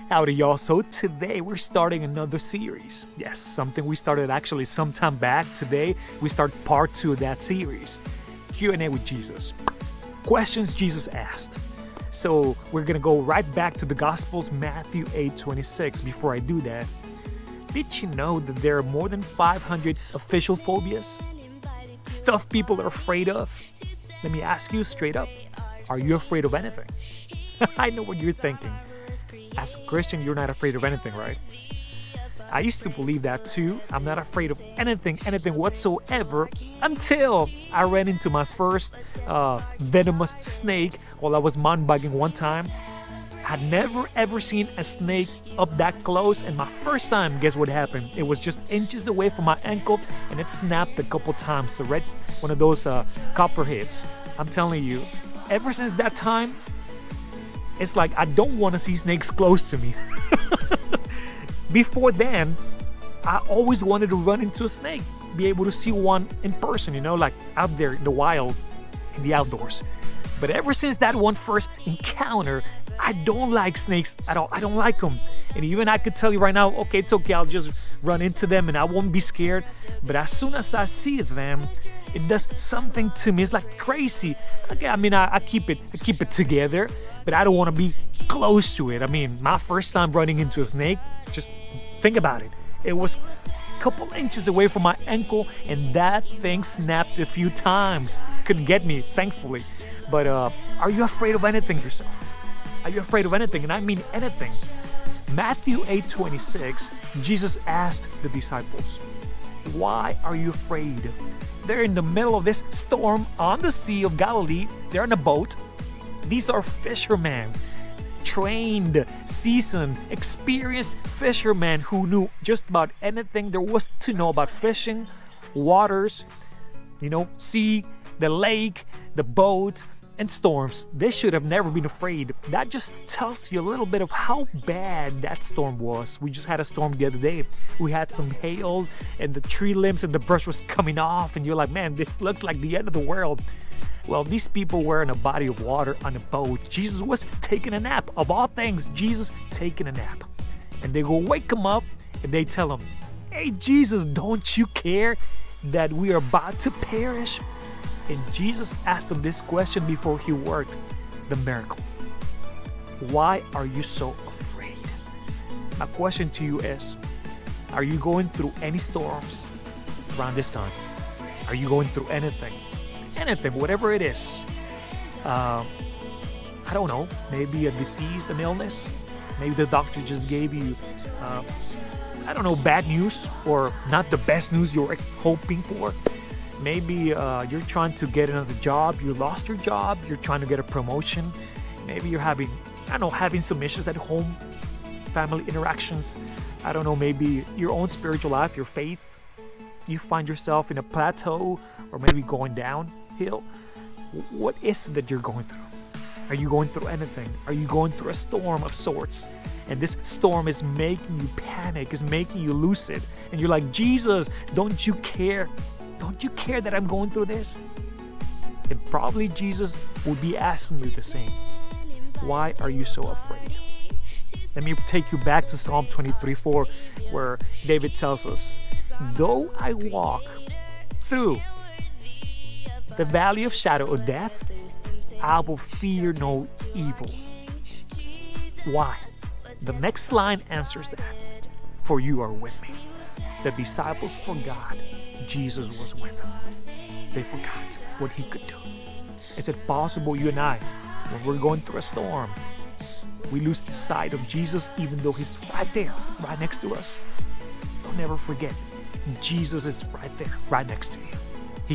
Howdy, y'all. So today we're starting another series. Yes, something we started actually sometime back. Today we start part 2 of that series. Q&A with Jesus. Questions Jesus asked. So we're going to go right back to the Gospels, Matthew 8:26. Before I do that, did you know that there are more than 500 official phobias? Stuff people are afraid of? Let me ask you straight up. Are you afraid of anything? I know what you're thinking. As a Christian, you're not afraid of anything, right? I used to believe that too. I'm not afraid of anything whatsoever until I ran into my first venomous snake while I was mountain biking one time. I'd never ever seen a snake up that close, and my first time, guess what happened? It was just inches away from my ankle and it snapped a couple times. So right, one of those copper hits. I'm telling you, ever since that time, it's like I don't want to see snakes close to me. Before then, I always wanted to run into a snake, be able to see one in person, like out there in the wild, in the outdoors. But ever since that one first encounter, I don't like snakes at all. I don't like them. And even I could tell you right now, okay, it's okay, I'll just run into them and I won't be scared. But as soon as I see them, it does something to me. It's like crazy. Okay, I keep it together, but I don't want to be close to it. My first time running into a snake, just think about it. It was a couple inches away from my ankle, and that thing snapped a few times. Couldn't get me, thankfully. But are you afraid of anything yourself? Are you afraid of anything? And I mean anything. Matthew 8:26, Jesus asked the disciples, "Why are you afraid?" They're in the middle of this storm on the Sea of Galilee. They're in a boat. These are fishermen, trained, seasoned, experienced fishermen who knew just about anything there was to know about fishing, waters, sea, the lake, the boat, and storms. They should have never been afraid. That just tells you a little bit of how bad that storm was. We just had a storm the other day. We had some hail and the tree limbs and the brush was coming off, and you're like, man, this looks like the end of the world. Well, these people were in a body of water on a boat. Jesus was taking a nap. Of all things, Jesus taking a nap. And they go wake him up and they tell him, "Hey, Jesus, don't you care that we are about to perish?" And Jesus asked them this question before he worked the miracle. Why are you so afraid? My question to you is, are you going through any storms around this time? Are you going through anything? Anything, whatever it is. I don't know, maybe a disease, an illness. Maybe the doctor just gave you, bad news, or not the best news you're hoping for. Maybe you're trying to get another job. You lost your job. You're trying to get a promotion. Maybe you're having some issues at home, family interactions. Maybe your own spiritual life, your faith. You find yourself in a plateau or maybe going downhill. What is it that you're going through? Are you going through anything? Are you going through a storm of sorts? And this storm is making you panic, is making you lose it. And you're like, Jesus, don't you care? Don't you care that I'm going through this? And probably Jesus would be asking you the same. Why are you so afraid? Let me take you back to Psalm 23:4, where David tells us, "Though I walk through the valley of shadow of death, I will fear no evil." Why? The next line answers that. "For you are with me." The disciples forgot Jesus was with them. They forgot what he could do. Is it possible you and I, when we're going through a storm, we lose sight of Jesus even though he's right there, right next to us? Don't ever forget, Jesus is right there, right next to you.